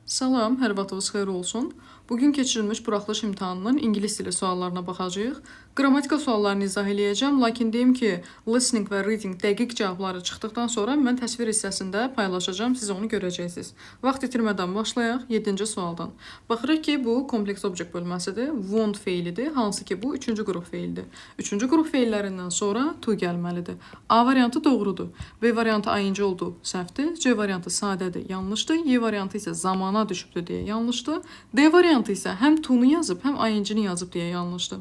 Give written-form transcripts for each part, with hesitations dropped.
Salam, hər vaxtınız xeyir olsun. Bugün keçirilmiş buraxılış imtahanının ingilis dili suallarına baxacağıq. Qrammatika suallarını izah eləyəcəm, lakin deyim ki, listening və reading dəqiq cavabları çıxdıqdan sonra mən təsvir hissəsində paylaşacağım, siz onu görəcəksiniz. Vaxt itirmədən başlayaq 7-ci sualdan. Baxırıq ki, bu kompleks object bölməsidir, want feilidir, hansı ki bu 3-cü qrup feildir. 3-cü qrup feillərindən sonra to gəlməlidir. A variantı doğrudur, B variantı ayıncı oldu, səhvdir, C variantı sadədir, yanlışdır, Y variantı isə zamana düşübdür deyə yanlışdır, D variantı isə həm to-nu yazıb, həm ayıncını yazıb deyə yanlışdır.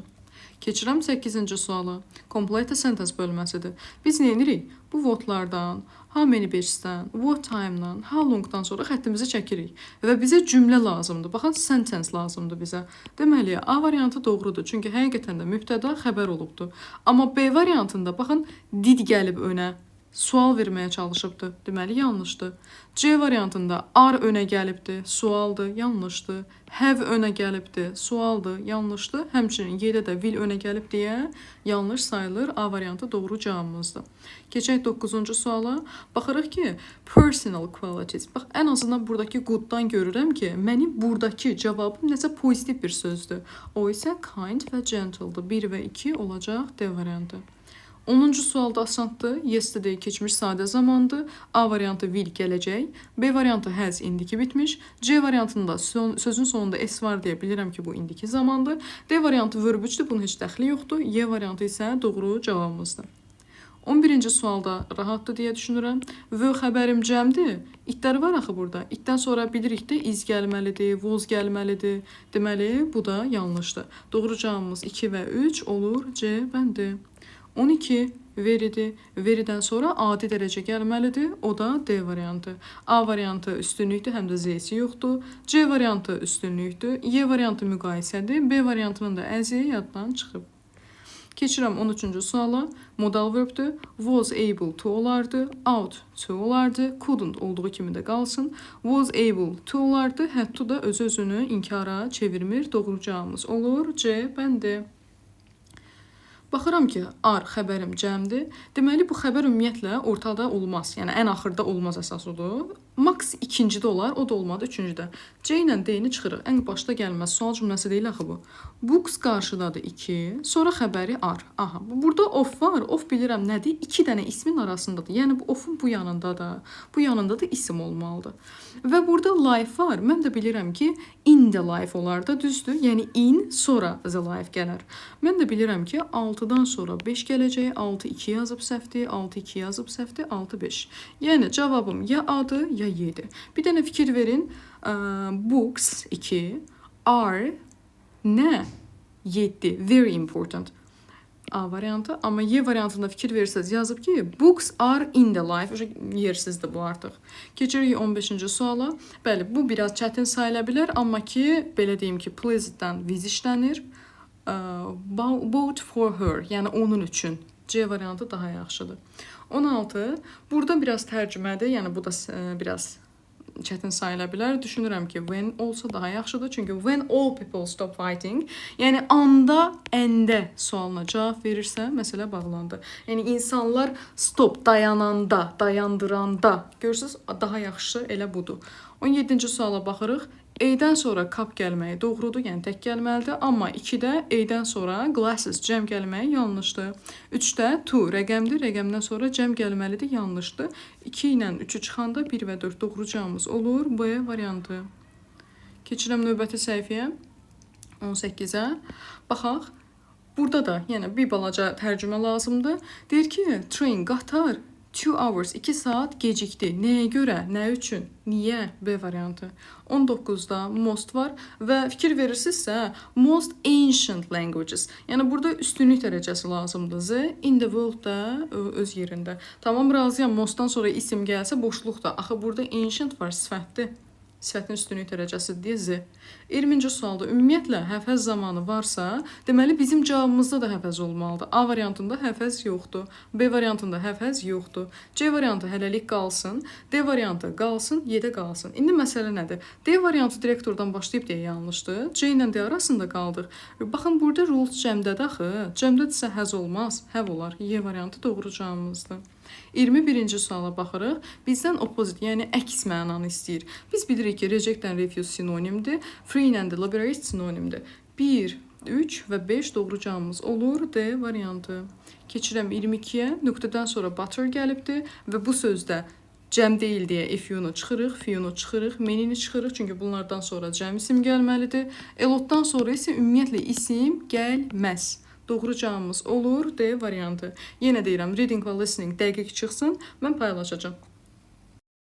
Keçirəm 8-ci suala. Complete a sentence bölməsidir. Biz nə edirik? Bu whatlardan, how many batch'dən, what time-dan, how long-dan sonra xəttimizi çəkirik. Və bizə cümlə lazımdır. Baxın, sentence lazımdır bizə. Deməli, A variantı doğrudur. Çünki həqiqətən də mübtəda xəbər olubdur. Amma B variantında, baxın, did gəlib önə. Sual verməyə çalışıbdır. Deməli, yanlışdır. C variantında are önə gəlibdir, sualdır, yanlışdır. Have önə gəlibdir, sualdır, yanlışdır. Həmçinin Y-də də will önə gəlib deyə yanlış sayılır. A variantı doğru cavabımızdır. Keçək 9-cu suala. Baxırıq ki, personal qualities. Bax, ən azından buradakı good-dan görürəm ki, mənim buradakı cavabım nəsə pozitiv bir sözdür. O isə kind və gentle'dır. 1 və 2 olacaq D variantı. 10-cu sualda asandır. Yesterday keçmiş sadə zamandır. A variantı will gələcək. B variantı has indiki bitmiş. C variantında sözün sonunda s var deyə bilirəm ki, bu indiki zamandır. D variantı verb 3-dür. Bunun heç dəxli yoxdur. Y variantı isə doğru cavabımızdır. 11-ci sualda rahatdır deyə düşünürəm. V xəbərim cəmdir. İtlər var axı burada. İtdən sonra bilirik də iz gəlməlidir, was gəlməlidir. Deməli, bu da yanlışdır. Doğru cavabımız 2 və 3 olur. C bəndi. 12 veridir. Veridən sonra adi dərəcə gəlməlidir. O da D variantı. A variantı üstünlükdür, həm də Z-si yoxdur. C variantı üstünlükdür. Y variantı müqayisədir. B variantının da əzi yaddan çıxıb. Keçirəm 13-cü suala. Modal verbdir. Was able to olardı. Out to olardı. Couldn't olduğu kimi də qalsın. Was able to olardı. Had to da öz-özünü inkara çevirmir. Doğru cavabımız olur. C bəndi. Baxıram ki, ar xəbərim cəmdir. Deməli, bu xəbər ümumiyyətlə ortada olmaz. Yəni, ən axırda olmaz əsas odur. Max ikincidə olar, o da olmadı üçüncüdə. C ilə D-ni çıxırıq. Ən başda gəlməz. Sual cümləsi deyil axı bu. Books qarşıdadır 2, sonra xəbəri ar. Aha, burada of var. Of bilirəm nədir? 2 dənə ismin arasındadır. Yəni, bu ofun bu yanında da, bu yanında da isim olmalıdır. Və burada life var. Mən də bilirəm ki, in the life olar da, düzdür. Yəni, in, sonra the life gələr. Mən də bilirəm ki, 6-dan sonra 5 gələcək. 6-2 yazıb səhvdir, 6-2 yazıb səhvdir, 6-5. Yəni, cavabım ya A-dır, ya Y-dir. Bir dənə fikir verin. Books 2, are nə? 7. Very important. A variantı. Amma Y variantında fikir verirseniz yazıb ki, books are in the life. Yersizdir bu artıq. Keçirik 15-ci suala. Bəli, bu biraz çətin sayıla bilər. Amma ki, belə deyim ki, pleaseddən viz işlənir. Bought for her. Yəni, onun üçün. C variantı daha yaxşıdır. 16. Burada biraz tərcümədir. Yəni, bu da biraz çətin sayıla bilər. Düşünürəm ki, when olsa daha yaxşıdır. Çünki when all people stop fighting, yəni anda, əndə sualına cavab verirsə, məsələ bağlandı. Yəni insanlar stop, dayananda, dayandıranda. Görürsünüz, daha yaxşısı elə budur. 17-ci suala baxırıq. A-dən sonra cup gəlməyi doğrudur, yəni tək gəlməlidir. Amma 2-də A-dən sonra glasses cəm gəlməyi yanlışdır. 3-də to rəqəmdir, rəqəmdən sonra cəm gəlməlidir, yanlışdır. 2 ilə 3-ü çıxanda 1 və 4 doğru cavabımız olur. B variantı. Keçirəm növbəti səhifəyə. 18-ə. Baxaq. Burada da yəni bir balaca tərcümə lazımdır. Deyir ki, train, qatar 2 hours, 2 saat gecikdi. Nəyə görə? Nə üçün? Niyə? B variantı. 19-da most var və fikir verirsinizsə, most ancient languages. Yəni, burada üstünlük dərəcəsi lazımdır. Z, in the world da öz yerində. Tamam, razıyam. Mostdan sonra isim gəlsə, boşluq da. Axı, burada ancient var, sifətdir. Sifətin üstünlük dərəcəsi deyə Z. 20-ci sualda ümumiyyətlə həfəz zamanı varsa, deməli bizim cavabımızda da həfəz olmalıdır. A variantında həfəz yoxdur. B variantında həfəz yoxdur. C variantı hələlik qalsın. D variantı qalsın, Y-də qalsın. İndi məsələ nədir? D variantı direktordan başlayıb deyə yanlışdır. C ilə D arasında qaldıq. Baxın, burada rules cəmdədir axı. Cəmdədirsə həz olmaz, həv olar. Y variantı doğru cavabımızdır. 21-ci suala baxırıq. Bizdən opposite, yəni əks mənanı istəyir. Biz bilirik ki, reject and refuse sinonimdir. Free and deliberate sinonimdir. 1, 3 və 5 doğru cavabımız olur. D variantı. Keçirəm 22-yə. Nöqtədən sonra butter gəlibdir və bu sözdə cəm deyil deyə if-unu çıxırıq, fi-unu çıxırıq, menini çıxırıq. Çünki bunlardan sonra cəm isim gəlməlidir. Elotdan sonra isə ümumiyyətlə isim gəlməz. Doğru cavabımız olur. D variantı. Yenə deyirəm, reading və listening dəqiq çıxsın, mən paylaşacağam.